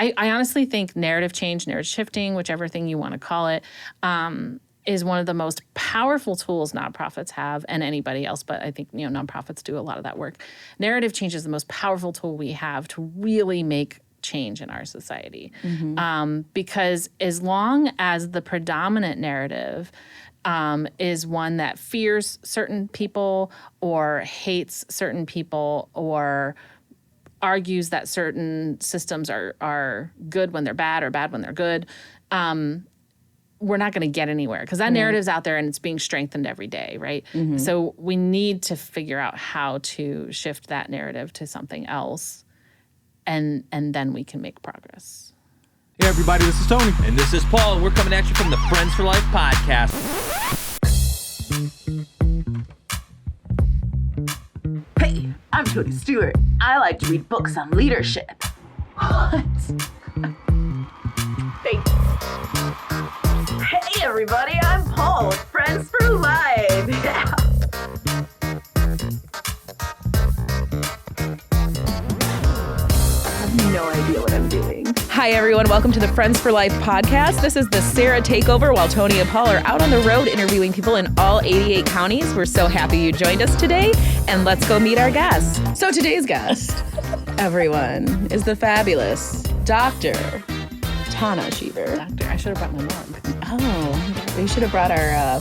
I honestly think narrative change, narrative shifting, whichever thing you want to call it, is one of the most powerful tools nonprofits have, and anybody else, but I think nonprofits do a lot of that work. Narrative change is the most powerful tool we have to really make change in our society. Because as long as the predominant narrative is one that fears certain people or hates certain people or argues that certain systems are good when they're bad or bad when they're good, we're not going to get anywhere because that narrative's out there and it's being strengthened every day, right? So we need to figure out how to shift that narrative to something else, and then we can make progress. Hey everybody, this is Tony. And this is Paul. We're coming at you from the Friends for Life podcast. Hey, I'm Tana Schiewer. I like to read books on leadership. What? Thanks. Hey everybody, I'm Paul with Friends for Life. Yeah. I have no idea what I'm doing. Hi, everyone. Welcome to the Friends for Life podcast. This is the Sarah takeover while Tony and Paul are out on the road interviewing people in all 88 counties. We're so happy you joined us today, and let's go meet our guests. So today's guest, everyone, is the fabulous Dr. Tana Schiewer. Doctor, I should have brought my mug. Oh, we should have brought our,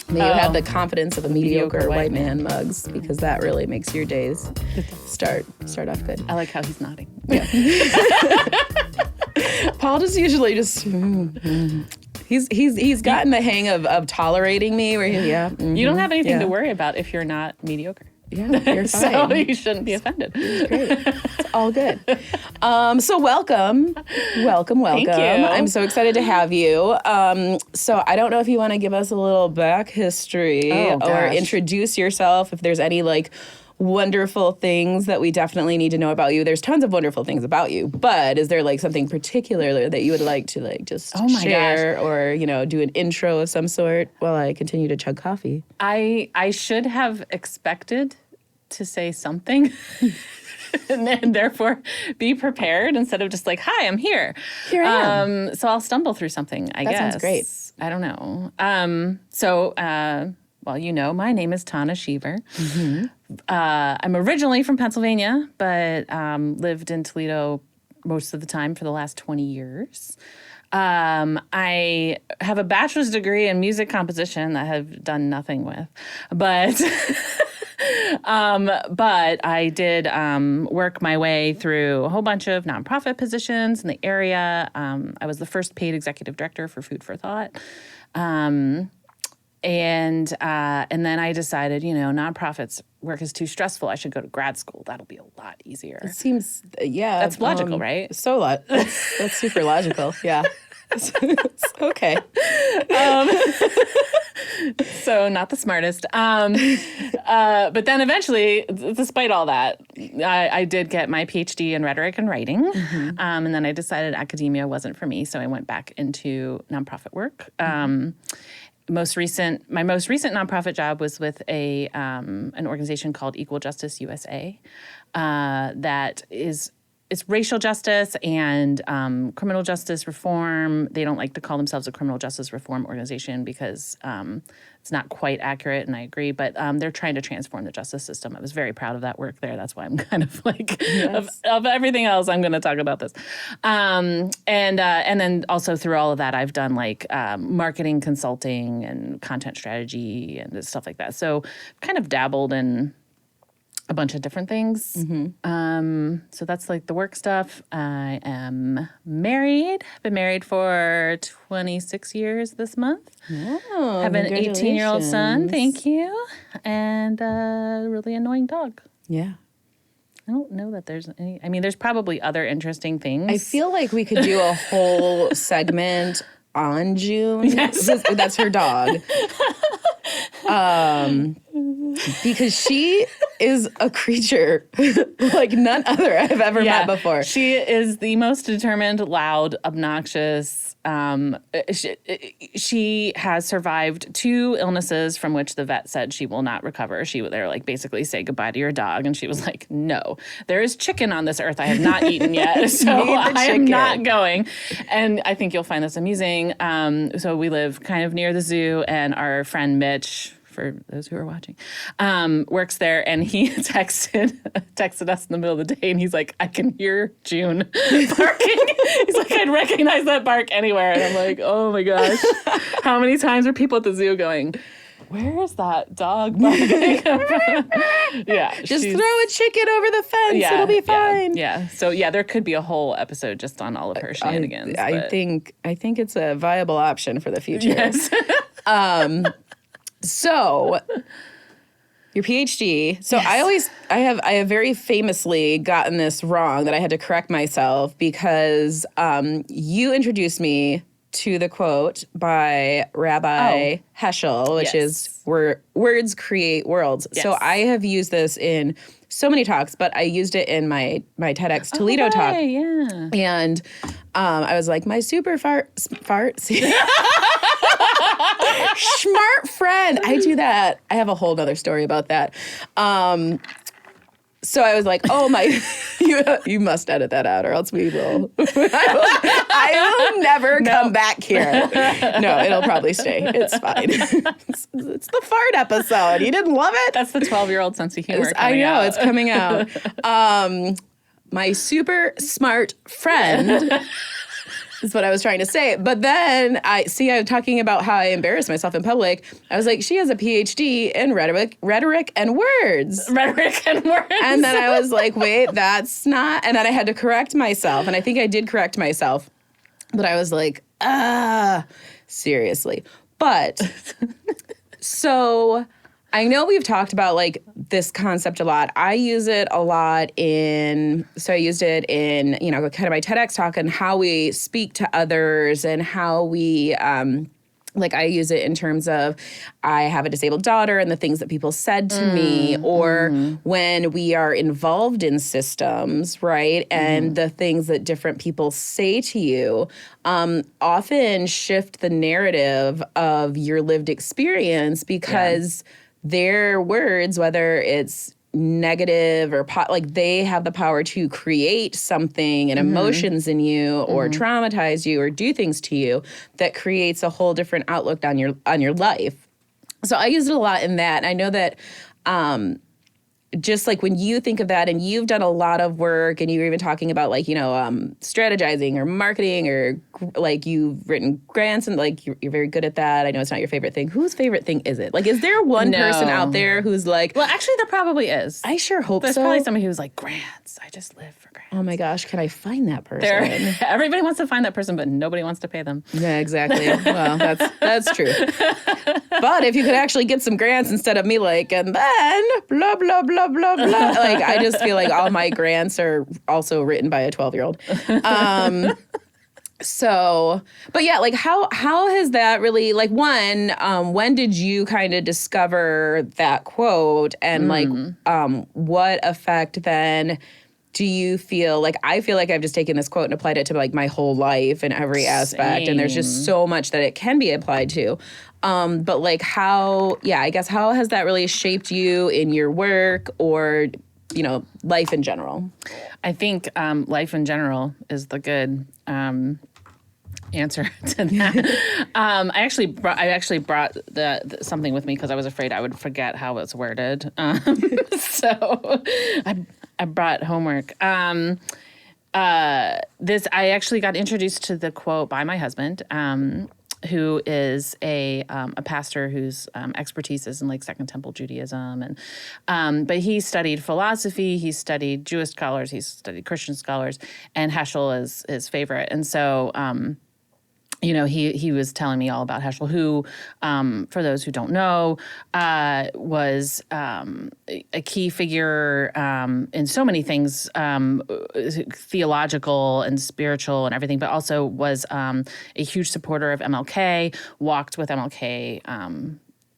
may you have the confidence of a mediocre white man mugs, because that really makes your days start off good. I like how he's nodding. Yeah. Paul just usually he's gotten the hang of tolerating me. Where You don't have anything to worry about if you're not mediocre. Yeah, you're fine. So you shouldn't be offended. Great. It's all good. So welcome. Thank you. I'm so excited to have you. So I don't know if you want to give us a little back history or introduce yourself, if there's any wonderful things that we definitely need to know about you. There's tons of wonderful things about you, but is there something particular that you would like to just share or do an intro of some sort while I continue to chug coffee? I should have expected to say something and therefore be prepared instead of just hi, I'm here. Here I am. So I'll stumble through something, I guess. That sounds great. I don't know. Well, my name is Tana Schiewer. I'm originally from Pennsylvania, but lived in Toledo most of the time for the last 20 years. I have a bachelor's degree in music composition that I have done nothing with, but I did work my way through a whole bunch of nonprofit positions in the area. I was the first paid executive director for Food for Thought. And then I decided, nonprofits work is too stressful. I should go to grad school. That'll be a lot easier. It seems, That's logical, right? That's super logical. Yeah. Okay. So not the smartest. But then eventually, despite all that, I did get my PhD in rhetoric and writing. And then I decided academia wasn't for me. So I went back into nonprofit work. My most recent nonprofit job was with an organization called Equal Justice USA. It's racial justice and criminal justice reform. They don't like to call themselves a criminal justice reform organization because it's not quite accurate, and I agree. But they're trying to transform the justice system. I was very proud of that work there. That's why I'm kind of of everything else, I'm going to talk about this. And then also through all of that, I've done marketing consulting and content strategy and stuff like that. So kind of dabbled in a bunch of different things. So that's the work stuff. I am married. Been married for 26 years this month. Oh, have an 18-year-old son. Thank you. And a really annoying dog. Yeah. I don't know that there's any. I mean, there's probably other interesting things. I feel like we could do a whole segment on June. Yes. That's her dog. Because she is a creature like none other I've ever met before. She is the most determined, loud, obnoxious. She has survived 2 illnesses from which the vet said she will not recover. They're like, basically say goodbye to your dog. And she was like, no, there is chicken on this earth I have not eaten yet. So I am not going. And I think you'll find this amusing. So we live kind of near the zoo, and our friend Mitch, for those who are watching, works there, and he texted us in the middle of the day, and he's like, I can hear June barking. He's like, I'd recognize that bark anywhere. And I'm like, oh my gosh. How many times are people at the zoo going, where is that dog barking? Yeah. Just throw a chicken over the fence. It'll be fine. Yeah. So there could be a whole episode just on all of her shenanigans. I think it's a viable option for the future. Yes. So your PhD. So Yes. I have very famously gotten this wrong, that I had to correct myself because you introduced me to the quote by Rabbi Heschel, which is words create worlds. Yes. So I have used this in so many talks, but I used it in my TEDx Toledo talk. Yeah. And I was like, my super smart friend. I do that. I have a whole other story about that. So I was like, oh my, you must edit that out or else we will. I will never come back here. No, it'll probably stay. It's fine. It's the fart episode. You didn't love it? That's the 12-year-old sense of humor. I know, out. it's coming out. My super smart friend is what I was trying to say. But then I'm talking about how I embarrass myself in public. I was like, she has a PhD in rhetoric and words. Rhetoric and words. And then I was like, wait, that's not. And then I had to correct myself. And I think I did correct myself. But I was like, seriously. But so I know we've talked about like this concept a lot. I use it a lot so I used it in, kind of my TEDx talk and how we speak to others and how we, I use it in terms of I have a disabled daughter and the things that people said to me, or when we are involved in systems, right? And the things that different people say to you often shift the narrative of your lived experience because their words, whether it's negative or they have the power to create something and emotions in you or traumatize you or do things to you that creates a whole different outlook on your life. So I use it a lot in that. And I know that just like when you think of that, and you've done a lot of work, and you were even talking about strategizing or marketing, or like you've written grants, and like you're very good at that. I know it's not your favorite thing. Whose favorite thing is it? Like, is there one person out there who's like? Well, actually, there probably is. I sure hope There's so. probably somebody who's like, grants. I just live for grants. Oh my gosh, can I find that person? Everybody wants to find that person, but nobody wants to pay them. Yeah, exactly. Well, that's true. But if you could actually get some grants instead of me and then blah, blah, blah, blah, blah. Like, I just feel like all my grants are also written by a 12-year-old. So, but yeah, how has that really, when did you kind of discover that quote, and what effect then do you feel? I feel like I've just taken this quote and applied it to my whole life in every aspect, and there's just so much that it can be applied to. But how has that really shaped you in your work or, life in general? I think life in general is the good answer to that. I actually brought something with me because I was afraid I would forget how it's worded. So I brought homework. I actually got introduced to the quote by my husband, who is a pastor whose expertise is in Second Temple Judaism, and but he studied philosophy, he studied Jewish scholars, he studied Christian scholars, and Heschel is his favorite, and so. He was telling me all about Heschel, who, for those who don't know, was a key figure in so many things, theological and spiritual and everything, but also was a huge supporter of MLK, walked with MLK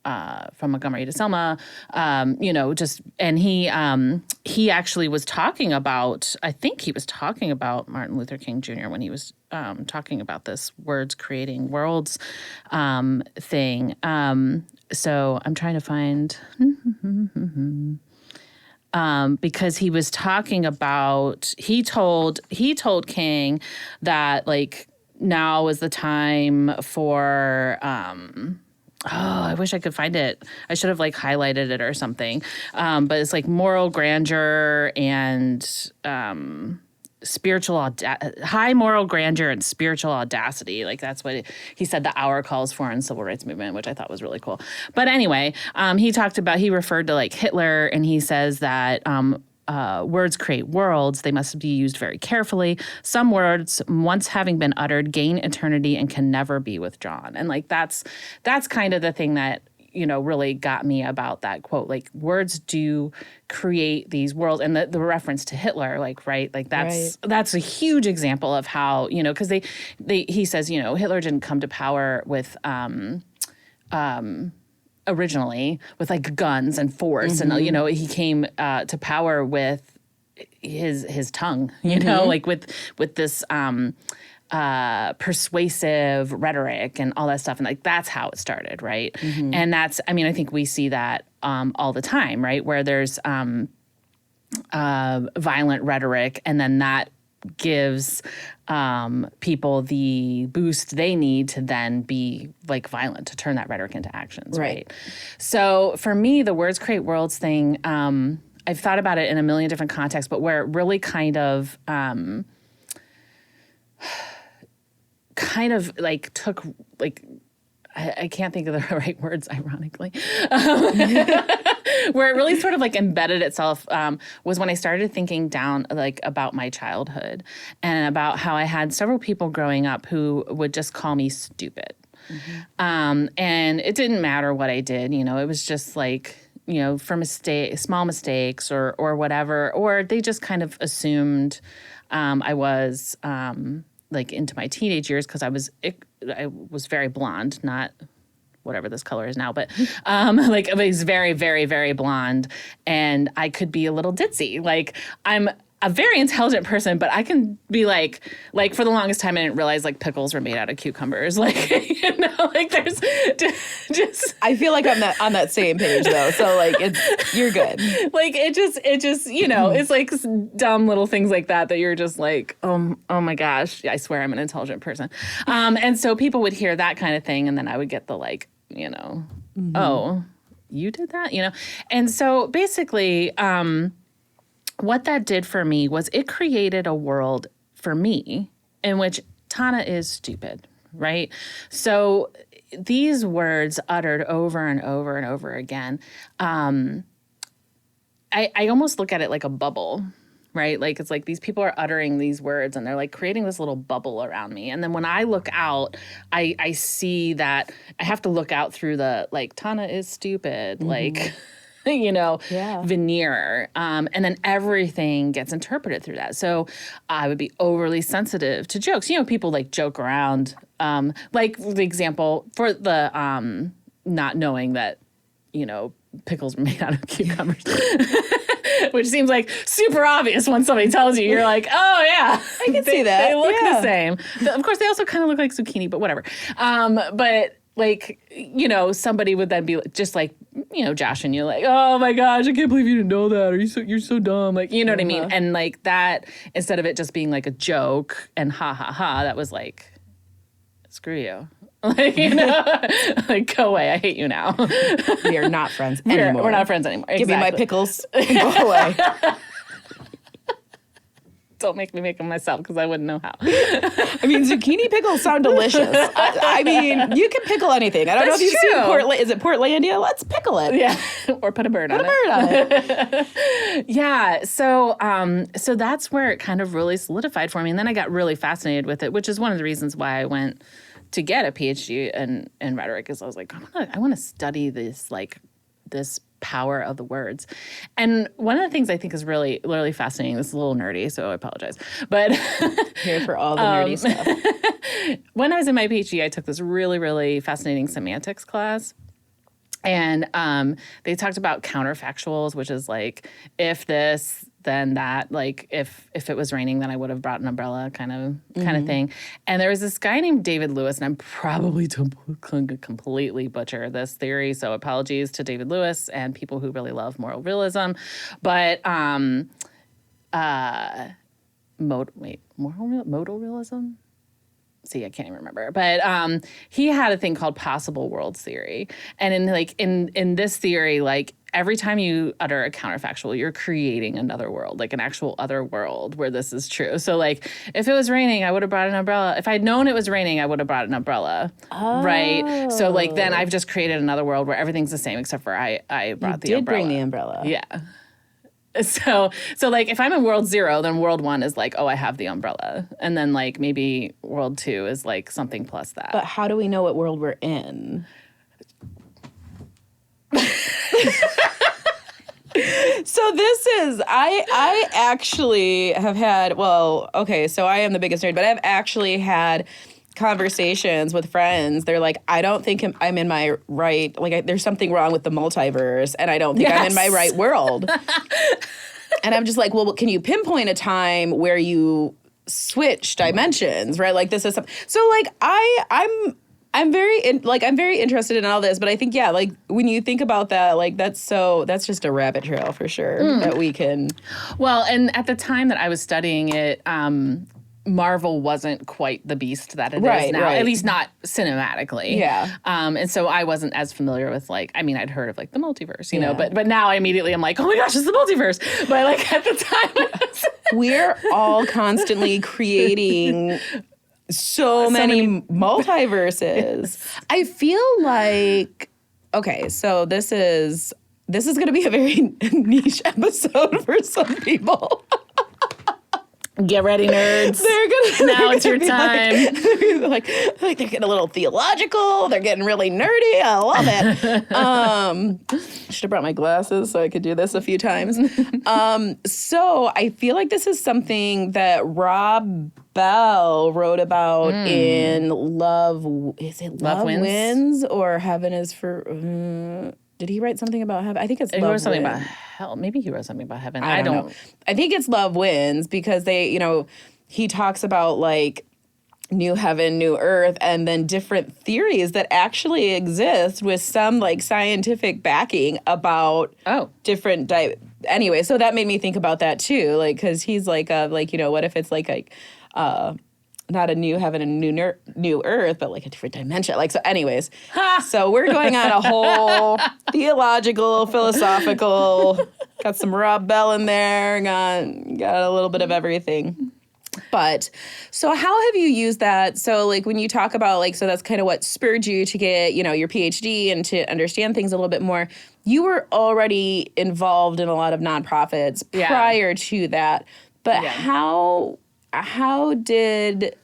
Montgomery to Selma, and he actually was talking about, I think he was talking about Martin Luther King Jr. when he was talking about this words creating worlds thing. So I'm trying to find, because he was talking about, he told King that like now is the time for, I wish I could find it. I should have like highlighted it or something. But it's like moral grandeur and high moral grandeur and spiritual audacity. Like that's what he said the hour calls for in the civil rights movement, which I thought was really cool. But anyway, he referred to like Hitler, and he says that words create worlds. They must be used very carefully. Some words, once having been uttered, gain eternity and can never be withdrawn. And like that's kind of the thing that, really got me about that quote. Like words do create these worlds, and the reference to Hitler, like, right, like that's a huge example of how, because he says, Hitler didn't come to power with originally with like guns and force, and he came to power with his tongue, like with this persuasive rhetoric and all that stuff, and like that's how it started, right? And that's, I think we see that all the time, right, where there's violent rhetoric, and then that gives people the boost they need to then be like violent, to turn that rhetoric into actions, right? So for me, the words create worlds thing, I've thought about it in a million different contexts, but where it really kind of like took like, I can't think of the right words, ironically, where it really sort of like embedded itself was when I started thinking down like about my childhood and about how I had several people growing up who would just call me stupid. And it didn't matter what I did, it was just like, for small mistakes or whatever, or they just kind of assumed I was like into my teenage years, because I was very blonde, not whatever this color is now, but like I was very, very, very blonde, and I could be a little ditzy. Like I'm a very intelligent person, but I can be like for the longest time, I didn't realize like pickles were made out of cucumbers. Like, like there's just. I feel like I'm on that same page though. So like you're good. Like it just, it's like dumb little things like that you're just like, oh my gosh, I swear I'm an intelligent person. And so people would hear that kind of thing, and then I would get the like, oh, you did that, And so basically, what that did for me was it created a world for me in which Tana is stupid, right? So these words uttered over and over and over again, I almost look at it like a bubble, right? Like it's like these people are uttering these words and they're like creating this little bubble around me. And then when I look out, I see that I have to look out through the like, Tana is stupid, like... veneer. And then everything gets interpreted through that. So I would be overly sensitive to jokes. People like joke around. Like the example for the not knowing that, pickles were made out of cucumbers. Which seems like super obvious when somebody tells you. You're like, oh, yeah. I can see that. They look the same. Of course, they also kind of look like zucchini, but whatever. But... like, somebody would then be just like, Josh and you like, oh my gosh, I can't believe you didn't know that. Or you're so dumb. Like, you know what I mean? And like that, instead of it just being like a joke and ha ha ha, that was like, screw you. Like, like go away. I hate you now. We are not friends anymore. We're not friends anymore. Give me my pickles and go away. Don't make me make them myself because I wouldn't know how. Zucchini pickles sound delicious. I mean, you can pickle anything. I don't know if you've seen Portland. Is it Portlandia? Let's pickle it. Yeah, or put a bird on it. Yeah. So that's where it kind of really solidified for me, and then I got really fascinated with it, which is one of the reasons why I went to get a PhD in rhetoric. Is I was like, I want to study this power of the words. And one of the things I think is really, really fascinating, this is a little nerdy, so I apologize, but here for all the nerdy stuff. When I was in my PhD, I took this really, really fascinating semantics class. And they talked about counterfactuals, which is like, if this, then that. Like, if it was raining, then I would have brought an umbrella, kind of thing. And there was this guy named David Lewis, and I'm probably going to completely butcher this theory, so apologies to David Lewis and people who really love moral realism. But modal realism? See, I can't even remember. But he had a thing called possible worlds theory. And in this theory, like, every time you utter a counterfactual, you're creating another world, like an actual other world where this is true. So, like, if it was raining, I would have brought an umbrella. If I'd known it was raining, I would have brought an umbrella. Oh. Right? So, like, then I've just created another world where everything's the same except for I brought the umbrella. You did bring the umbrella. Yeah. So like, if I'm in world 0, then world 1 is like, oh, I have the umbrella. And then, like, maybe world 2 is like something plus that. But how do we know what world we're in? So this is, I actually have had, well, okay, so I am the biggest nerd, but I've actually had conversations with friends. They're like, I don't think I'm in my right, like, there's something wrong with the multiverse, and I don't think I'm in my right world. And I'm just like, well, can you pinpoint a time where you switch dimensions, right? Like, this is something. So, like, I'm very interested in all this, but I think, yeah, like, when you think about that, like, that's just a rabbit trail for sure that we can. Well, and at the time that I was studying it, Marvel wasn't quite the beast that it is now, at least not cinematically. Yeah. And so I wasn't as familiar with, like, I mean, I'd heard of, like, the multiverse, you know, but now immediately I'm like, oh my gosh, it's the multiverse. But, like, at the time, we're all constantly creating so many multiverses. I feel like, okay, so this is going to be a very niche episode for some people. Get ready, nerds. Now it's your time. Like they're getting a little theological. They're getting really nerdy. I love it. Should have brought my glasses so I could do this a few times. So I feel like this is something that Rob Bell wrote about in Love. Is it Love Wins or Heaven is for? Did he write something about heaven? I think it's Love Wins. He wrote something about hell. Maybe he wrote something about heaven. I don't know. I think it's Love Wins because he talks about, like, new heaven, new earth, and then different theories that actually exist with some, like, scientific backing about different anyway, so that made me think about that too, like, because he's like, what if it's like not a new heaven and new earth, but like a different dimension. Like, so anyways, so we're going on a whole theological, philosophical, got some Rob Bell in there, got a little bit of everything. But so how have you used that? So, like, when you talk about, like, so that's kind of what spurred you to get, your PhD and to understand things a little bit more. You were already involved in a lot of nonprofits prior to that. But how did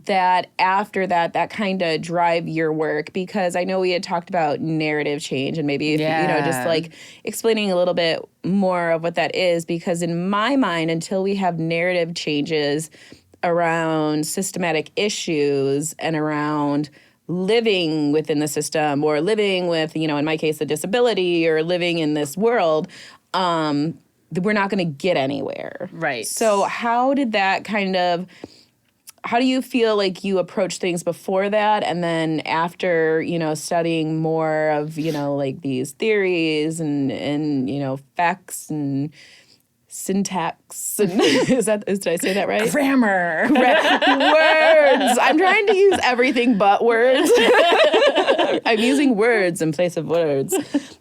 that after that kind of drive your work? Because I know we had talked about narrative change and maybe if, just like explaining a little bit more of what that is, because in my mind, until we have narrative changes around systematic issues and around living within the system or living with, in my case, a disability or living in this world, we're not going to get anywhere. Right. So how did that how do you feel like you approach things before that and then after, studying more of, like these theories and facts and syntax and did I say that right? Grammar. Words. I'm trying to use everything but words. I'm using words in place of words.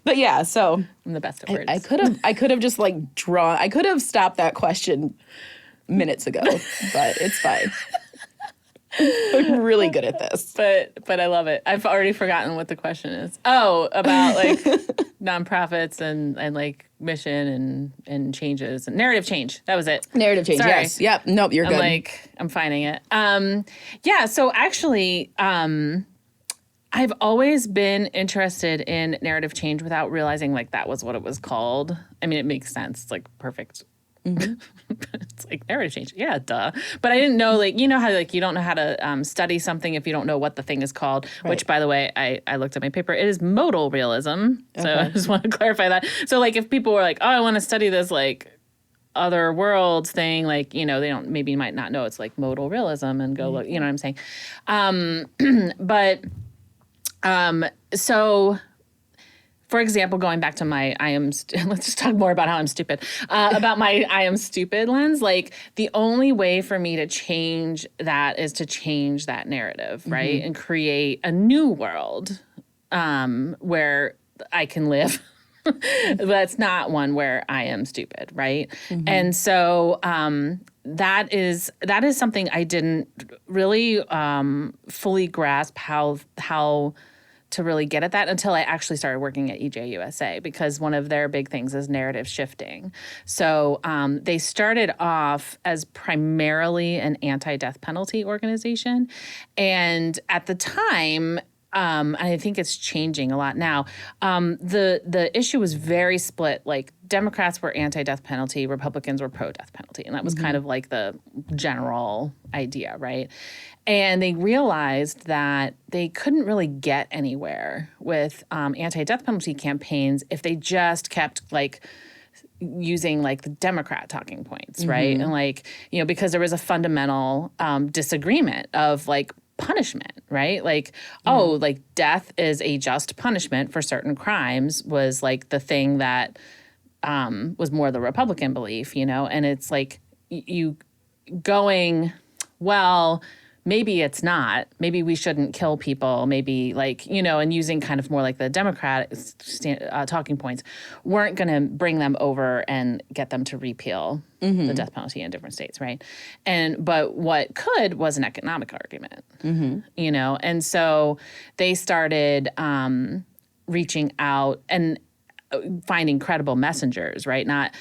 But yeah, so I'm the best at words. I could have just like I could have stopped that question minutes ago, but it's fine. I'm really good at this. But I love it. I've already forgotten what the question is. Oh, about like nonprofits and like mission and changes and narrative change. That was it. Narrative change, Sorry. yes. Yep. Nope, you're good. I'm finding it. So actually, I've always been interested in narrative change without realizing like that was what it was called. I mean, it makes sense. It's like perfect It's like narrative change. Yeah, duh. But I didn't know, like, you know how, like, you don't know how to study something if you don't know what the thing is called, which, by the way, I looked at my paper. It is modal realism. So I just want to clarify that. So, like, if people were like, oh, I want to study this, like, other worlds thing, like, you know, they don't, maybe might not know it's like modal realism and go look, you know what I'm saying? So, for example, going back to my let's just talk more about how I'm stupid, about my I am stupid lens. Like, the only way for me to change that is to change that narrative, right? And create a new world where I can live. That's not one where I am stupid, right? And so that is something I didn't really fully grasp how to really get at that until I actually started working at EJUSA, because one of their big things is narrative shifting. So they started off as primarily an anti-death penalty organization. And at the time, I think it's changing a lot now. The issue was very split. Like, Democrats were anti-death penalty, Republicans were pro-death penalty. And that was kind of like the general idea, right? And they realized that they couldn't really get anywhere with anti-death penalty campaigns if they just kept, like, using, like, the Democrat talking points, right? And, like, you know, because there was a fundamental disagreement of, like, punishment, right? Like, oh, like, death is a just punishment for certain crimes was, like, the thing that was more the Republican belief, you know? And it's like you going, well, maybe it's not. Maybe we shouldn't kill people. Maybe, like, you know, and using kind of more like the Democratic talking points weren't going to bring them over and get them to repeal the death penalty in different states, right? But what could was an economic argument, you know? And so they started reaching out and finding credible messengers, right? Not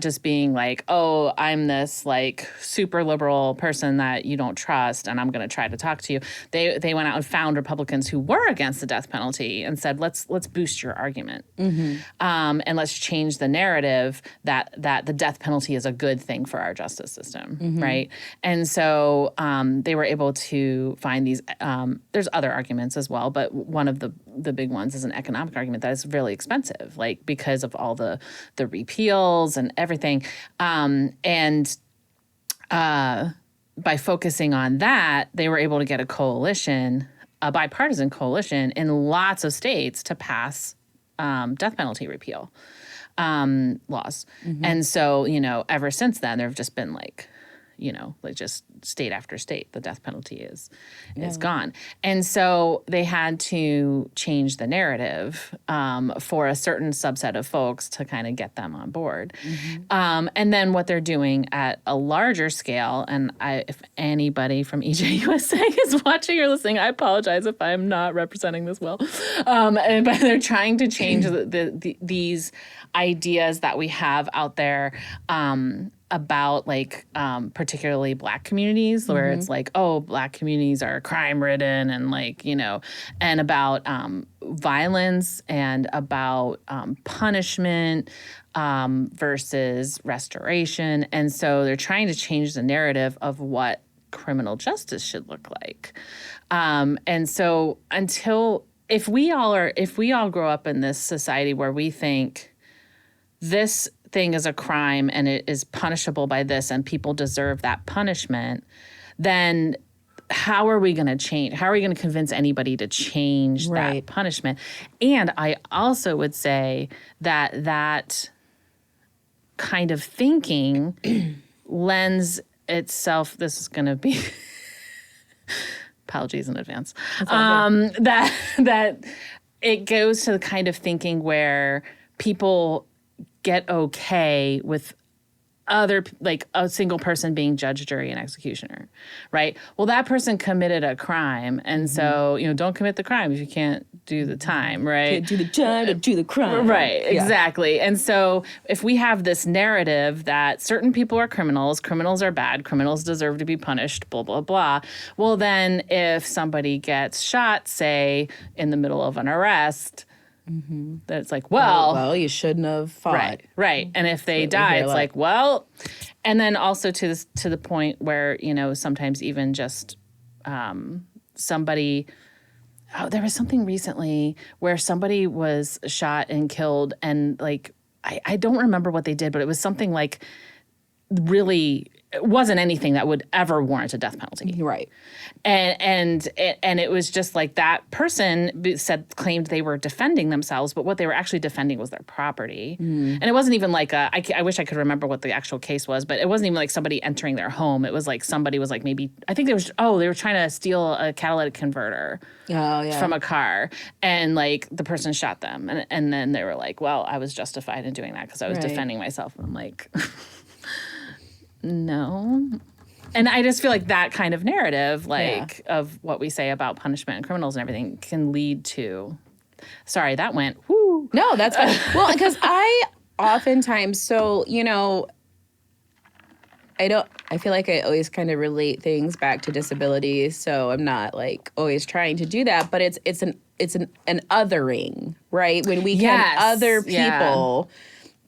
just being like, oh, I'm this, like, super liberal person that you don't trust and I'm going to try to talk to you. They went out and found Republicans who were against the death penalty and said, let's boost your argument. And let's change the narrative that the death penalty is a good thing for our justice system, right? And so they were able to find these, there's other arguments as well, but one of the big ones is an economic argument that is really expensive, like, because of all the repeals and everything. And by focusing on that, they were able to get a coalition, a bipartisan coalition in lots of states to pass death penalty repeal laws. And so, you know, ever since then, there have just been, like, you know, like, just state after state, the death penalty is gone. And so they had to change the narrative for a certain subset of folks to kind of get them on board. And then what they're doing at a larger scale, and if anybody from EJUSA is watching or listening, I apologize if I'm not representing this well. But they're trying to change these ideas that we have out there about, like, particularly Black communities, where it's like, oh, Black communities are crime ridden, and, like, you know, and about violence and about punishment versus restoration. And so they're trying to change the narrative of what criminal justice should look like. And so if we all grow up in this society where we think this thing is a crime and it is punishable by this and people deserve that punishment, then how are we going to change? How are we going to convince anybody to change that punishment? And I also would say that kind of thinking lends itself, this is going to be apologies in advance, that it goes to the kind of thinking where people get okay with like a single person being judge, jury, and executioner, right? Well, that person committed a crime, and so, you know, don't commit the crime if you can't do the time, right? Can't do the time, but do the crime. Right, exactly. And so if we have this narrative that certain people are criminals are bad, criminals deserve to be punished, blah, blah, blah, well, then if somebody gets shot, say, in the middle of an arrest, That it's like, well, you shouldn't have fought. Right. And if they die, it's like, well, and then also to the point where, sometimes even just somebody, there was something recently where somebody was shot and killed, and like, I don't remember what they did, but it was something like really, it wasn't anything that would ever warrant a death penalty. Right. And it was just like that person claimed they were defending themselves, but what they were actually defending was their property. And it wasn't even like I wish I could remember what the actual case was, but it wasn't even like somebody entering their home. It was like somebody was like maybe, I think they were trying to steal a catalytic converter from a car, and like the person shot them. And then they were like, well, I was justified in doing that because I was defending myself. And I'm like, no. And I just feel like that kind of narrative, of what we say about punishment and criminals and everything can lead to, sorry, that went, whoo. No, that's fine. Well, because I oftentimes, I feel like I always kind of relate things back to disability, so I'm not like always trying to do that, but it's an othering, right? When we can other people,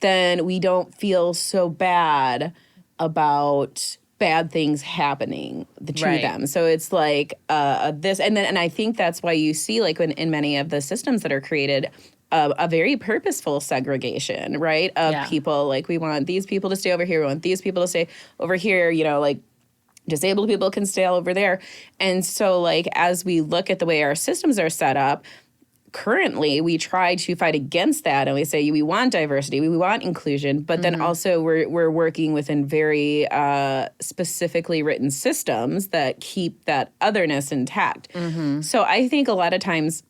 then we don't feel so bad about bad things happening to them. So it's like this, and I think that's why you see like in many of the systems that are created, a very purposeful segregation, right? Of people, like we want these people to stay over here, we want these people to stay over here, like disabled people can stay over there. And so like as we look at the way our systems are set up, currently we try to fight against that, and we say we want diversity, we want inclusion, but then also we're working within very specifically written systems that keep that otherness intact. So I think a lot of times,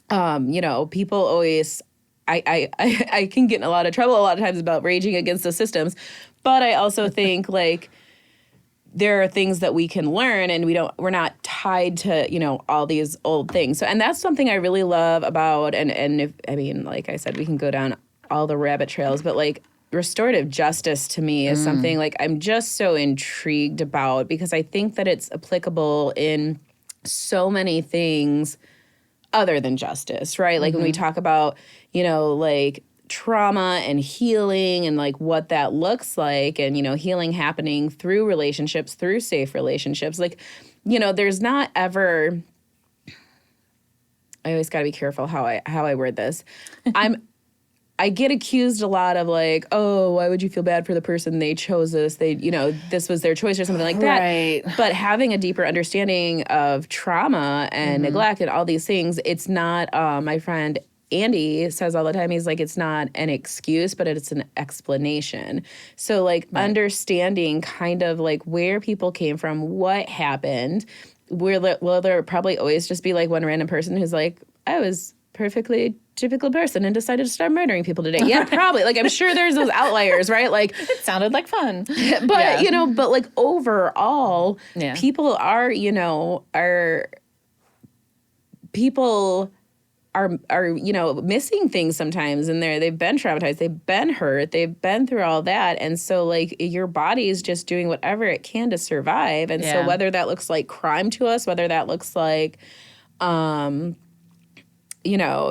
people always, I can get in a lot of trouble a lot of times about raging against the systems, but I also think like there are things that we can learn, and we're not tied to, all these old things. So, and that's something I really love about, and if, like I said, we can go down all the rabbit trails, but like restorative justice to me is something like I'm just so intrigued about, because I think that it's applicable in so many things other than justice, right? Like when we talk about, like trauma and healing and like what that looks like, and healing happening through relationships, through safe relationships, like there's not ever, I always got to be careful how I word this. I get accused a lot of like, oh, why would you feel bad for the person? They chose this, this was their choice or something like that. Right. But having a deeper understanding of trauma and neglect and all these things, it's not, my friend Andy says all the time, he's like, it's not an excuse, but it's an explanation. So like understanding kind of like where people came from, what happened, will there probably always just be like one random person who's like, I was perfectly typical person and decided to start murdering people today. Yeah, probably. Like I'm sure there's those outliers, right? Like it sounded like fun. But but like overall, people are, are missing things sometimes, and they've been traumatized, they've been hurt, they've been through all that, and so like your body is just doing whatever it can to survive. And so whether that looks like crime to us, whether that looks like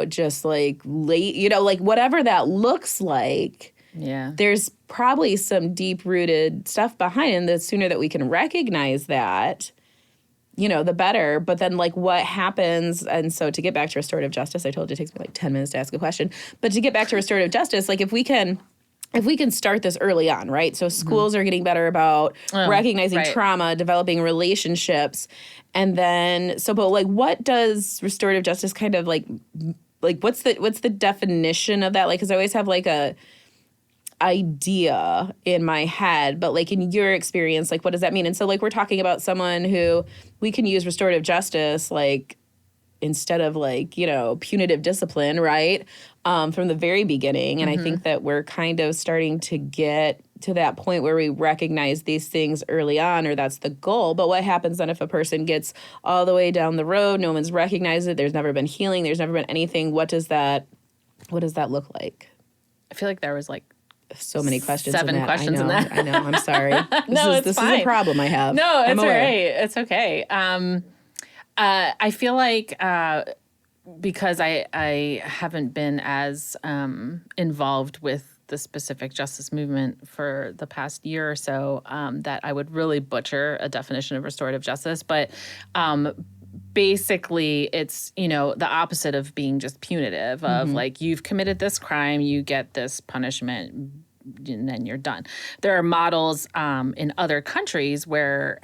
just like late, like whatever that looks like, there's probably some deep-rooted stuff behind it, and the sooner that we can recognize that, the better. But then like what happens, and so to get back to restorative justice, I told you it takes me like 10 minutes to ask a question, but to get back to restorative justice, like if we can start this early on, right? So schools are getting better about recognizing trauma, developing relationships, and then but like what does restorative justice kind of like what's the definition of that? Like, because I always have like a idea in my head, but like in your experience, like what does that mean? And so like we're talking about someone who we can use restorative justice like instead of like, punitive discipline, right? From the very beginning. And I think that we're kind of starting to get to that point where we recognize these things early on, or that's the goal. But what happens then if a person gets all the way down the road, no one's recognized it, there's never been healing, there's never been anything. What does that look like? I feel like there was like so many questions. 7 questions in that. I know. I'm sorry. This fine. is a problem I have. No, it's all right. It's okay. I feel like because I haven't been as involved with the specific justice movement for the past year or so, that I would really butcher a definition of restorative justice. But basically, it's, you know, the opposite of being just punitive, of like, you've committed this crime, you get this punishment, and then you're done. There are models in other countries where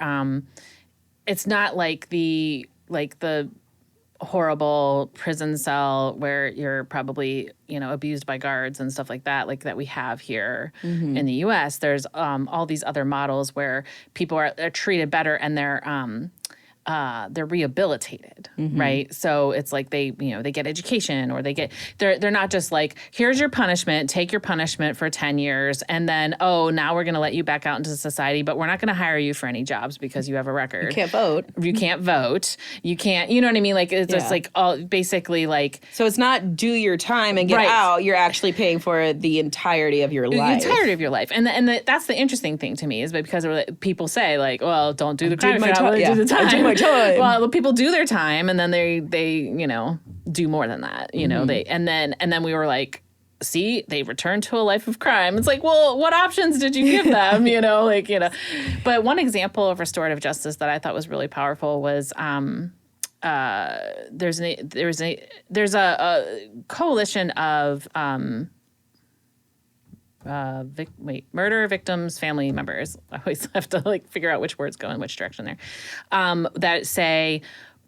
it's not like the horrible prison cell where you're probably, you know, abused by guards and stuff like that we have here in the U.S. There's all these other models where people are treated better and they're rehabilitated, right? So it's like they get education, or they're not just like, here's your punishment, take your punishment for 10 years, and then, oh, now we're going to let you back out into society, but we're not going to hire you for any jobs because you have a record. You can't vote. You can't vote. You can't, you know what I mean? Like, it's just like, all basically like. So it's not do your time and get out. You're actually paying for the entirety of your life. The entirety of your life. And that's the interesting thing to me, is because people say like, well, don't do the crime, do the time. Do my time. Well, people do their time, and then they you know, do more than that. You know, and then we were like, see, they returned to a life of crime. It's like, well, what options did you give them? You know, like, you know. But one example of restorative justice that I thought was really powerful was there's a coalition of murder victims' family members. I always have to like figure out which words go in which direction there. That say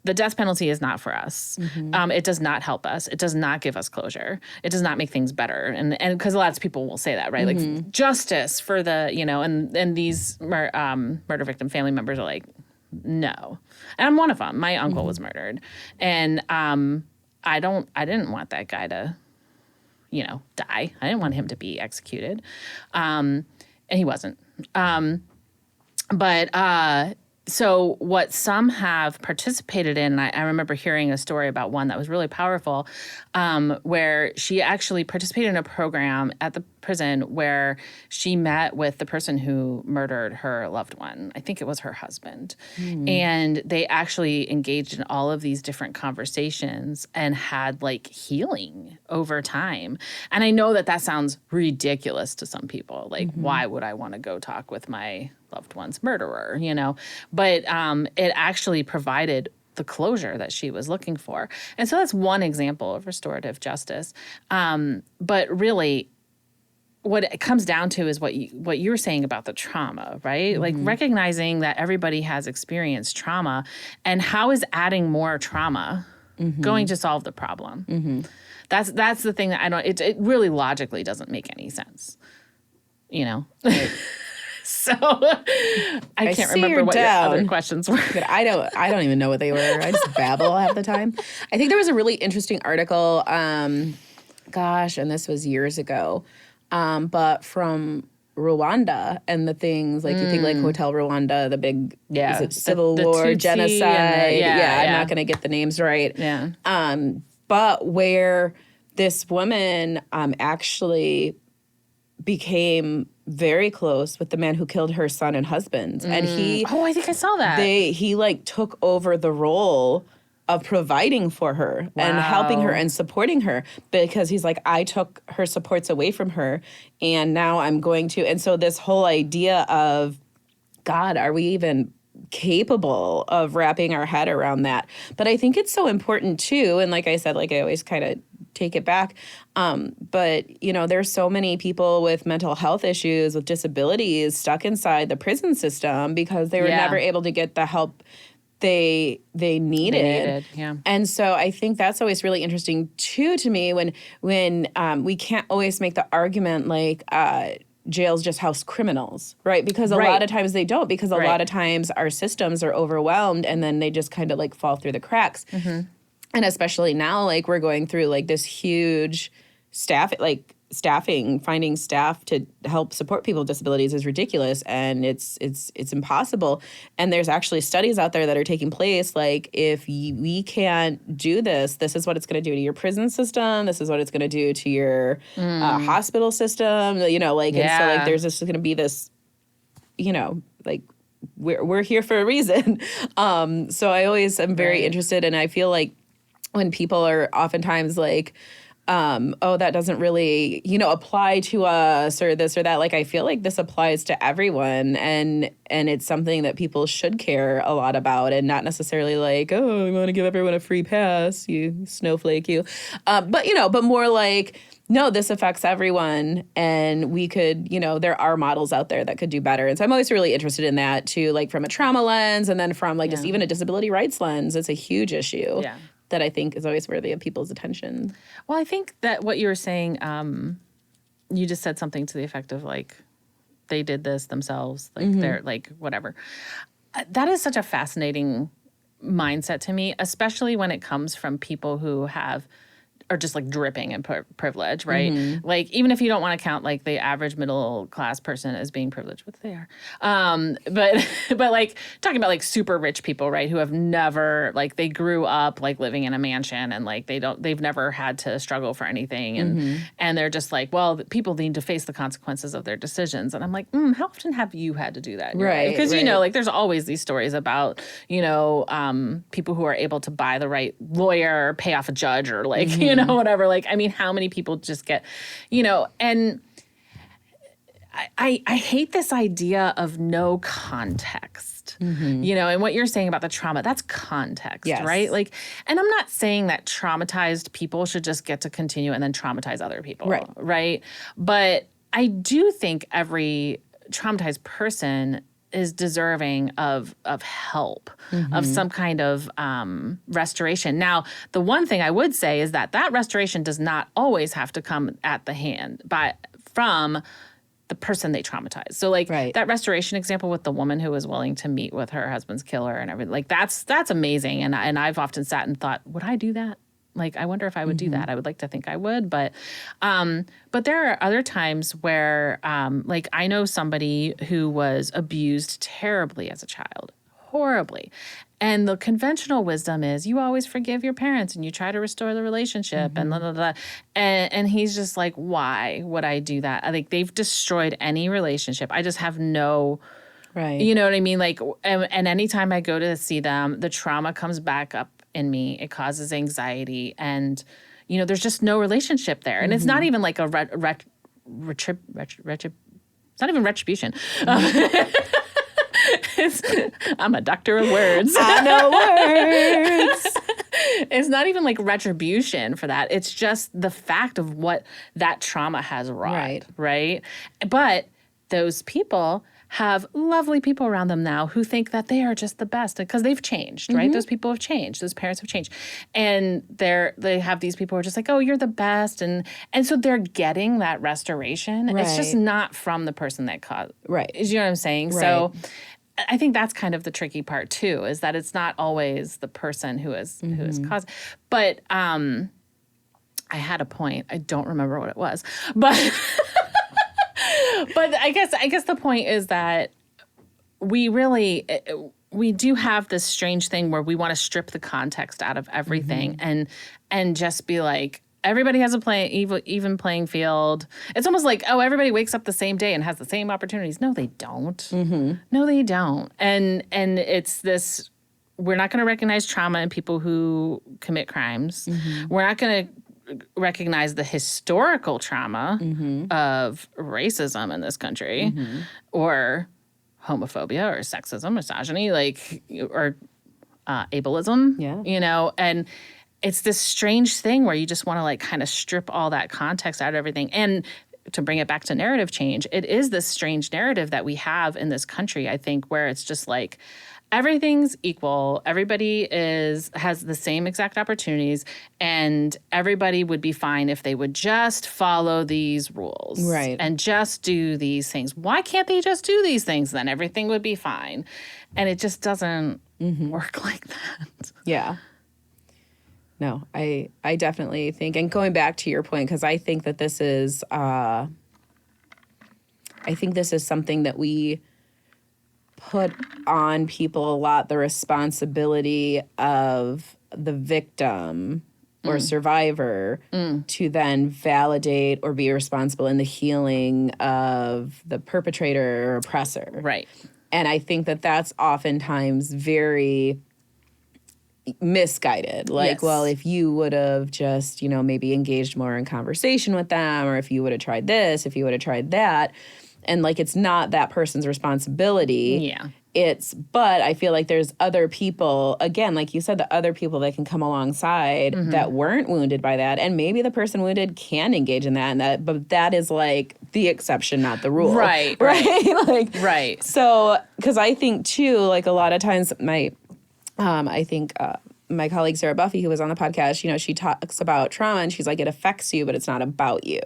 the death penalty is not for us. It does not help us. It does not give us closure. It does not make things better. And because lots of people will say that, right? Like justice for the, you know, and these murder victim family members are like, no. And I'm one of them. My uncle was murdered, and I didn't want that guy to, you know, die. I didn't want him to be executed. And he wasn't. So what some have participated in, and I remember hearing a story about one that was really powerful, where she actually participated in a program at the prison where she met with the person who murdered her loved one. I think it was her husband. And they actually engaged in all of these different conversations and had like healing over time. And I know that sounds ridiculous to some people. Like, why would I want to go talk with my loved one's murderer, you know? But it actually provided the closure that she was looking for. And so that's one example of restorative justice. But really, what it comes down to is what you were saying about the trauma, right? Like recognizing that everybody has experienced trauma, and how is adding more trauma going to solve the problem? That's the thing that it really logically doesn't make any sense, you know? Right. So I can't remember what your other questions were. I don't even know what they were. I just babble half the time. I think there was a really interesting article, and this was years ago, but from Rwanda and the things, like you think like Hotel Rwanda, the big civil war, Tutsi genocide. I'm not going to get the names right. Yeah. But where this woman actually became very close with the man who killed her son and husband. And I think I saw that. He like took over the role of providing for her and helping her and supporting her, because he's like, I took her supports away from her and now I'm going to. And so this whole idea of, God, are we even capable of wrapping our head around that? But I think it's so important too. And like I said, like I always kind of take it back. But, you know, there's so many people with mental health issues, with disabilities stuck inside the prison system because they were never able to get the help they needed. And so I think that's always really interesting too to me when we can't always make the argument like jails just house criminals, right? Because a lot of times they don't, because a lot of times our systems are overwhelmed and then they just kind of like fall through the cracks. And especially now, like we're going through like this huge staffing, finding staff to help support people with disabilities is ridiculous, and it's impossible. And there's actually studies out there that are taking place. Like, if we can't do this, this is what it's going to do to your prison system. This is what it's going to do to your hospital system. You know, like, and so like there's just going to be this, you know, like we're here for a reason. So I always am very interested, and I feel like when people are oftentimes like, oh, that doesn't really, apply to us or this or that. Like, I feel like this applies to everyone, and it's something that people should care a lot about, and not necessarily like, oh, we want to give everyone a free pass, you snowflake, you. But more like, no, this affects everyone, and we could, there are models out there that could do better. And so I'm always really interested in that too, like from a trauma lens, and then from like just even a disability rights lens. It's a huge issue. Yeah. That I think is always worthy of people's attention. Well, I think that what you were saying, you just said something to the effect of like, they did this themselves, like they're like, whatever. That is such a fascinating mindset to me, especially when it comes from people who are just like dripping in privilege, right? Like, even if you don't want to count like the average middle class person as being privileged, which they are. But like talking about like super rich people, right? Who have never, like, they grew up like living in a mansion, and like they've never had to struggle for anything. And they're just like, well, people need to face the consequences of their decisions. And I'm like, how often have you had to do that? Right. Because, like there's always these stories about, people who are able to buy the right lawyer, or pay off a judge, or like, whatever. Like, I mean, how many people just get, and I hate this idea of no context, and what you're saying about the trauma, that's context, right? Like, and I'm not saying that traumatized people should just get to continue and then traumatize other people, right? But I do think every traumatized person is deserving of help, of some kind of restoration. Now, the one thing I would say is that restoration does not always have to come at the hand from the person they traumatized. So like that restoration example with the woman who was willing to meet with her husband's killer and everything, like that's amazing. And I've often sat and thought, would I do that? Like, I wonder if I would do that. I would like to think I would, but there are other times where, like, I know somebody who was abused terribly as a child, horribly. And the conventional wisdom is you always forgive your parents and you try to restore the relationship and blah, blah, blah. And he's just like, why would I do that? I think they've destroyed any relationship. I just have no... Right. You know what I mean? Like, and anytime I go to see them, the trauma comes back up in me. It causes anxiety, and there's just no relationship there. And it's not even like a it's not even retribution. I'm a doctor of words. I know words. It's not even like retribution for that. It's just the fact of what that trauma has wrought, right? But those people have lovely people around them now who think that they are just the best because they've changed, right? Those people have changed. Those parents have changed. And they have these people who are just like, oh, you're the best. And so they're getting that restoration. Right. It's just not from the person that caused. Right. You know what I'm saying? Right. So I think that's kind of the tricky part too, is that it's not always the person who is caused. But I had a point. I don't remember what it was. But But I guess the point is that we do have this strange thing where we want to strip the context out of everything and just be like, everybody has even playing field. It's almost like, oh, everybody wakes up the same day and has the same opportunities. No, they don't. No, they don't. And it's this, we're not going to recognize trauma in people who commit crimes. We're not going to recognize the historical trauma of racism in this country or homophobia or sexism, misogyny, like, or ableism, and it's this strange thing where you just want to like kind of strip all that context out of everything. And to bring it back to narrative change, it is this strange narrative that we have in this country, I think, where it's just like, everything's equal. Everybody has the same exact opportunities, and everybody would be fine if they would just follow these rules, right? And just do these things. Why can't they just do these things? Then everything would be fine, and it just doesn't work like that. Yeah. No, I definitely think, and going back to your point, because I think that this is, something that we put on people a lot, the responsibility of the victim or survivor to then validate or be responsible in the healing of the perpetrator or oppressor. Right. And I think that that's oftentimes very misguided. Like, well, if you would have just, maybe engaged more in conversation with them, or if you would have tried this, if you would have tried that. And like, it's not that person's responsibility. Yeah. But I feel like there's other people, again, like you said, the other people that can come alongside that weren't wounded by that. And maybe the person wounded can engage in that, but that is like the exception, not the rule. Right. Right. So, because I think too, like a lot of times my colleague Sarah Buffy, who was on the podcast, she talks about trauma and she's like, it affects you, but it's not about you.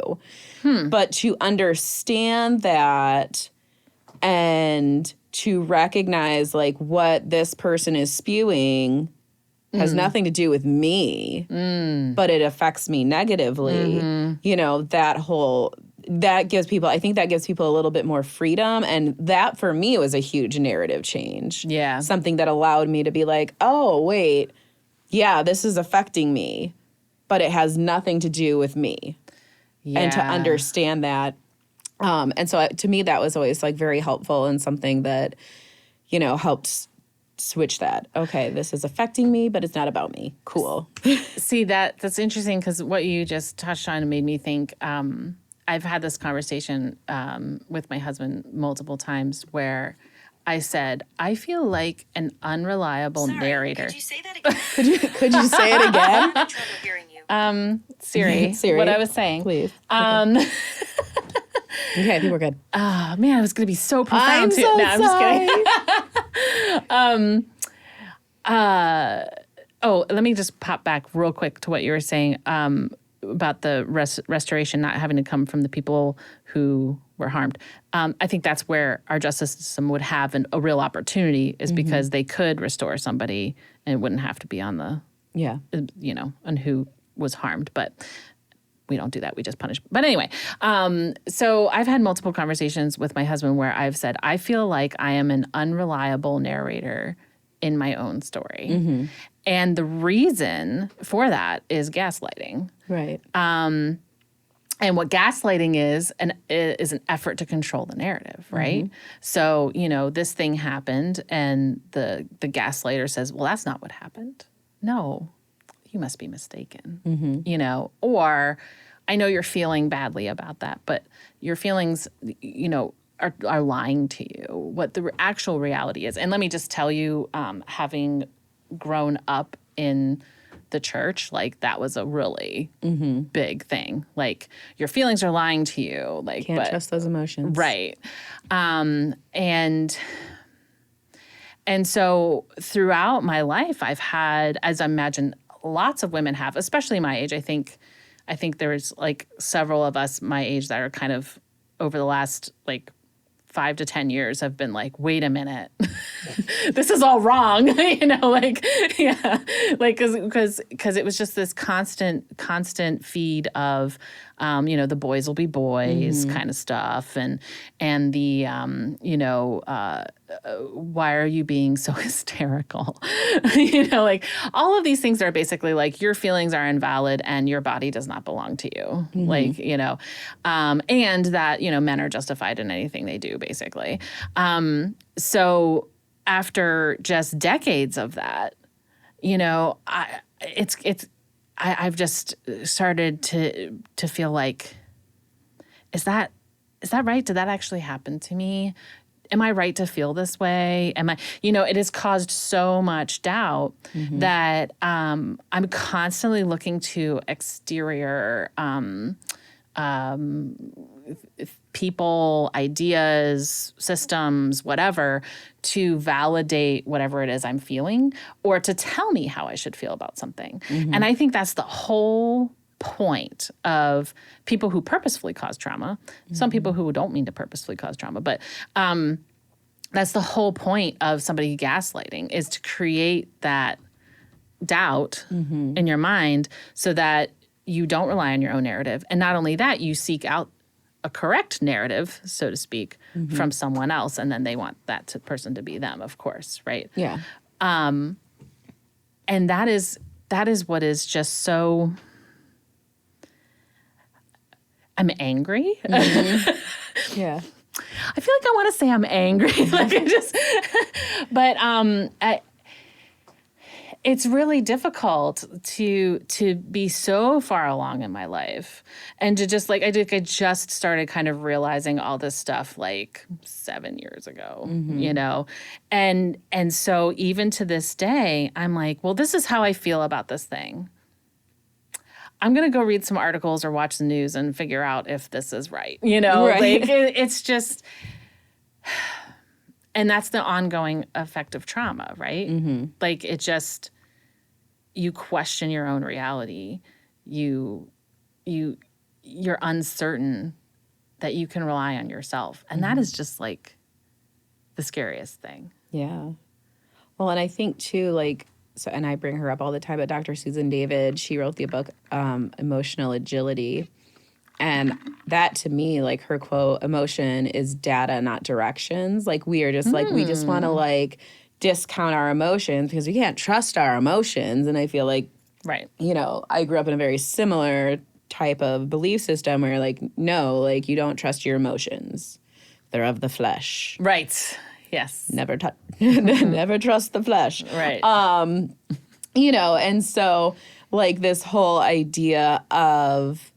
But to understand that and to recognize like what this person is spewing has nothing to do with me, but it affects me negatively. That gives people a little bit more freedom. And that for me was a huge narrative change. Yeah. Something that allowed me to be like, oh, wait, yeah, this is affecting me, but it has nothing to do with me. Yeah. And to understand that. And so to me, that was always like very helpful and something that, helped switch that. Okay, this is affecting me, but it's not about me. Cool. See, that's interesting because what you just touched on made me think. I've had this conversation with my husband multiple times where I said, I feel like an unreliable narrator. Could you say that again? Could you say it again? I'm having trouble hearing you. Siri, what I was saying. Please. Okay, I think we're good. Oh, man, I was going to be so profound. I'm so sorry. I'm just kidding. Let me just pop back real quick to what you were saying about the restoration not having to come from the people who were harmed. I think that's where our justice system would have a real opportunity is because they could restore somebody and it wouldn't have to be on the, on who was harmed. But we don't do that. We just punish. But anyway, so I've had multiple conversations with my husband where I've said, I feel like I am an unreliable narrator in my own story. And the reason for that is gaslighting. Right. And what gaslighting is an effort to control the narrative, right? So, this thing happened and the gaslighter says, well, that's not what happened. No, you must be mistaken, or I know you're feeling badly about that, but your feelings, are lying to you, what the actual reality is. And let me just tell you, having grown up in the church, like that was a really big thing. Like your feelings are lying to you. Like can't trust those emotions. Right. And so throughout my life, I've had, as I imagine lots of women have, especially my age, I think there's like several of us my age that are kind of over the last like 5 to 10 years have been like, wait a minute, this is all wrong, because it was just this constant feed of, the boys will be boys kind of stuff, and the, why are you being so hysterical? Like all of these things are basically like your feelings are invalid and your body does not belong to you. And that, men are justified in anything they do, basically. So after just decades of that, I've just started to feel like, is that right? Did that actually happen to me? Am I right to feel this way? Am I, it has caused so much doubt that I'm constantly looking to exterior people, ideas, systems, whatever, to validate whatever it is I'm feeling or to tell me how I should feel about something. And I think that's the whole point of people who purposefully cause trauma. Some people who don't mean to purposefully cause trauma, but that's the whole point of somebody gaslighting, is to create that doubt in your mind so that you don't rely on your own narrative. And not only that, you seek out a correct narrative, so to speak, from someone else, and then they want that person to be them, of course, right? Yeah. And that is what is just so. I'm angry. Yeah. I feel like I want to say I'm angry, it's really difficult to be so far along in my life and to just like I just started kind of realizing all this stuff like 7 years ago, you know, and so even to this day, I'm like, well, this is how I feel about this thing. I'm gonna go read some articles or watch the news and figure out if this is right, you know, Right. like it's just. And that's the ongoing effect of trauma, right? Like it just, you question your own reality. You're uncertain that you can rely on yourself. And that is just like the scariest thing. Yeah. Well, and I think too, like, so, and I bring her up all the time, but Dr. Susan David, she wrote the book Emotional Agility. And that to me, like her quote, emotion is data, not directions. Like we are just like, we just want to like discount our emotions because we can't trust our emotions. And I feel like, Right. you know, I grew up in a very similar type of belief system where like, no, like you don't trust your emotions. They're of the flesh. Right. Yes. Never trust the flesh. Right. You know, and so like this whole idea of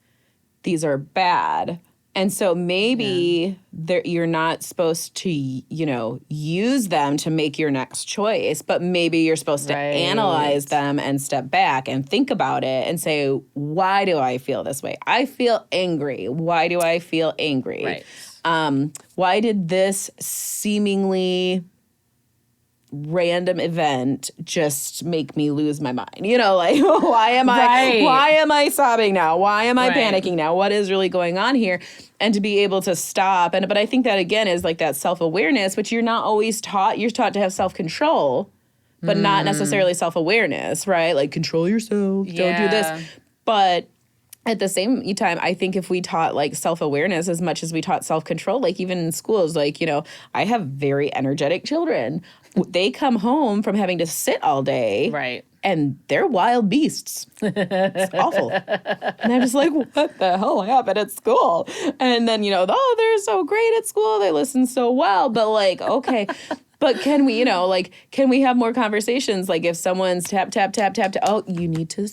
these are bad. And so maybe you're not supposed to, you know, use them to make your next choice, but maybe you're supposed to analyze them and step back and think about it and say, why do I feel this way? I feel angry. Why do I feel angry? Right. Why did this seemingly random event just make me lose my mind? You know, like why am I sobbing now? Why am I panicking now? What is really going on here? And to be able to stop. But I think that again is like that self-awareness, which you're not always taught. You're taught to have self-control, but not necessarily self-awareness, right? Like control yourself, don't do this. But at the same time, I think if we taught like self-awareness as much as we taught self-control, like even in schools, like, you know, I have very energetic children. They come home from having to sit all day. Right. And they're wild beasts. It's awful. And I'm just like, what the hell happened at school? And then, you know, oh, they're so great at school. They listen so well. But like, okay. But can we, you know, like, can we have more conversations? Like if someone's tap, oh, you need to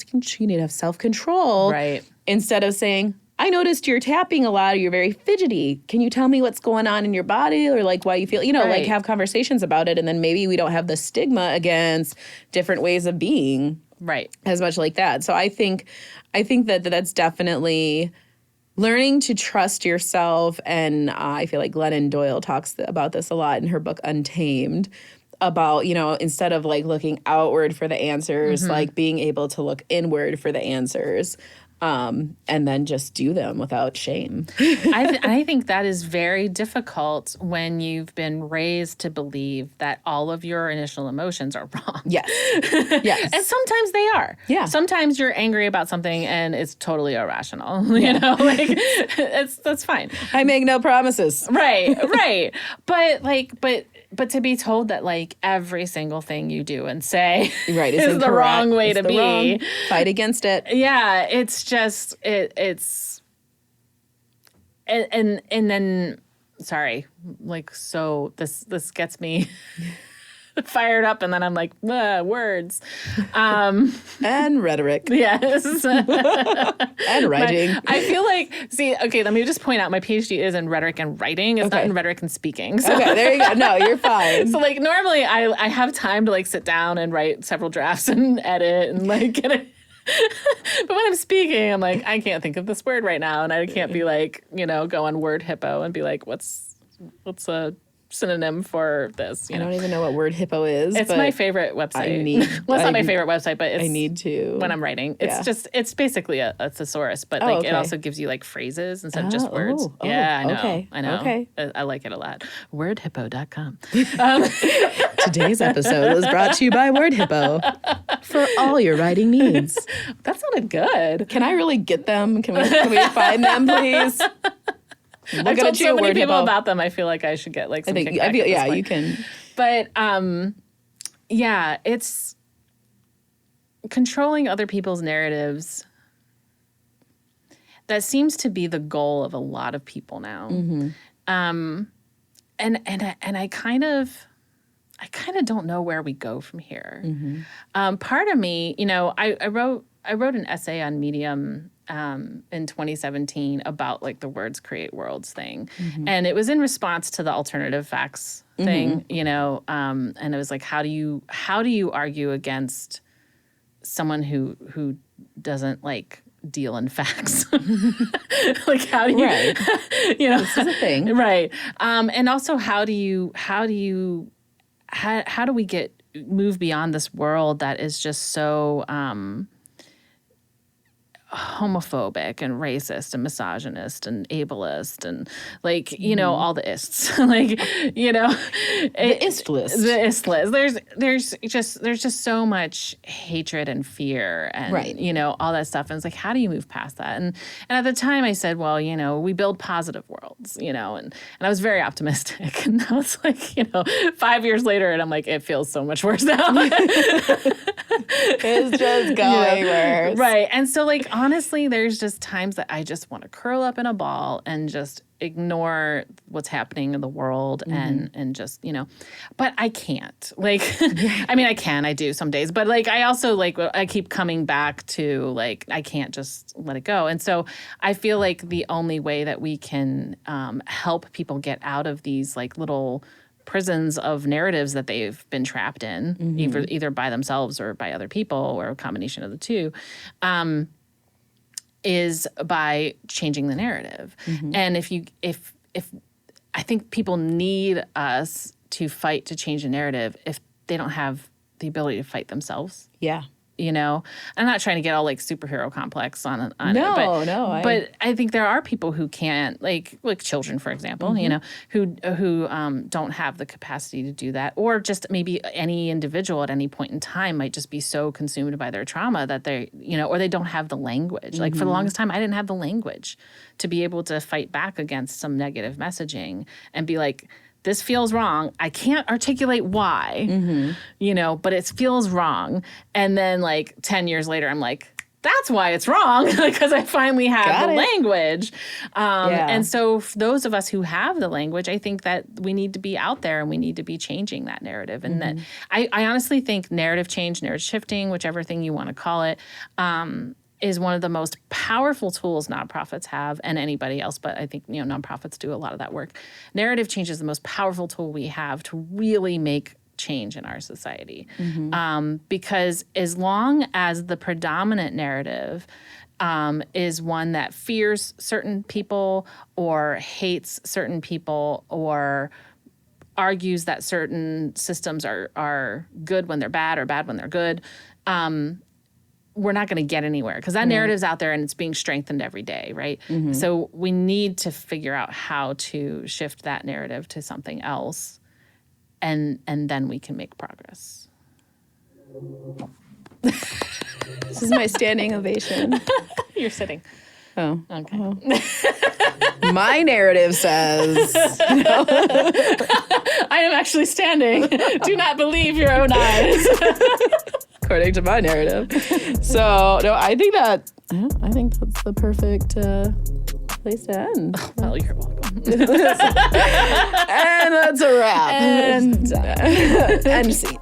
have self-control. Right. Instead of saying, I noticed you're tapping a lot or you're very fidgety. Can you tell me what's going on in your body or like why you feel, you know, like have conversations about it. And then maybe we don't have the stigma against different ways of being. Right. As much like that. So I think that that's definitely learning to trust yourself. And I feel like Glennon Doyle talks about this a lot in her book Untamed, about, you know, instead of like looking outward for the answers, like being able to look inward for the answers. And then just do them without shame. I think that is very difficult when you've been raised to believe that all of your initial emotions are wrong. Yes. Yes. And sometimes they are. Yeah. Sometimes you're angry about something and it's totally irrational. You know, like that's fine. I make no promises. Right. But to be told that like every single thing you do and say is the wrong way to be. Fight against it. Yeah, it's just it's and then sorry, like so this gets me fired up and then I'm like, words. And rhetoric. Yes. And writing. I feel like, okay, let me just point out my PhD is in rhetoric and writing. It's not in rhetoric and speaking. So. Okay, there you go. No, you're fine. So like normally I have time to like sit down and write several drafts and edit and like get it. But when I'm speaking, I'm like, I can't think of this word right now. And I can't be like, you know, go on Word Hippo and be like, what's a synonym for this? You know? I don't even know what Word Hippo is. It's my favorite website. It's not my favorite website, but I need to. When I'm writing. It's basically a thesaurus, but like it also gives you like phrases instead of just words. I know. I know. Okay. I like it a lot. Wordhippo.com. Today's episode was brought to you by Word Hippo for all your writing needs. That sounded good. Can I really get them? Can we find them, please? I've told so many people about them. I feel like I should get like some kickback. Yeah, you can. But yeah, it's controlling other people's narratives. That seems to be the goal of a lot of people now. And I kind of I kind of don't know where we go from here. Part of me, I wrote an essay on Medium in 2017 about like the words create worlds thing. And it was in response to the alternative facts thing, and it was like, how do you argue against someone who doesn't like deal in facts? Like, how do you, Right. This is a thing. right. And also how do we move beyond this world that is just so homophobic and racist and misogynist and ableist and like, all the ists, like, The ist list. The ist list. There's just so much hatred and fear and, Right. All that stuff. And it's like, how do you move past that? And at the time I said, well, we build positive worlds, and I was very optimistic. And now it's like, 5 years later and I'm like, it feels so much worse now. It's just going worse. Right. And so like, honestly, there's just times that I just want to curl up in a ball and just ignore what's happening in the world and just, but I can't. Like, I mean, I do some days, but like, I also like, I keep coming back to like, I can't just let it go. And so I feel like the only way that we can help people get out of these like little prisons of narratives that they've been trapped in, either by themselves or by other people or a combination of the two, is by changing the narrative. And if I think people need us to fight to change the narrative if they don't have the ability to fight themselves. Yeah. I'm not trying to get all like superhero complex on it. But I think there are people who can't, like children, for example, who don't have the capacity to do that, or just maybe any individual at any point in time might just be so consumed by their trauma that they, or they don't have the language. Like for the longest time, I didn't have the language to be able to fight back against some negative messaging and be like, this feels wrong. I can't articulate why, but it feels wrong. And then like 10 years later, I'm like, that's why it's wrong, because I finally have the language. And so for those of us who have the language, I think that we need to be out there and we need to be changing that narrative. And that I honestly think narrative change, narrative shifting, whichever thing you want to call it, is one of the most powerful tools nonprofits have, and anybody else, but I think nonprofits do a lot of that work. Narrative change is the most powerful tool we have to really make change in our society. Because as long as the predominant narrative is one that fears certain people or hates certain people or argues that certain systems are good when they're bad or bad when they're good, we're not going to get anywhere because that narrative's out there and it's being strengthened every day, right? So we need to figure out how to shift that narrative to something else, and then we can make progress. This is my standing ovation. You're sitting. Oh. Okay. My narrative says... I am actually standing. Do not believe your own eyes. According to my narrative. So, no, I think that's the perfect place to end. Well, you're welcome. And that's a wrap. And End scene.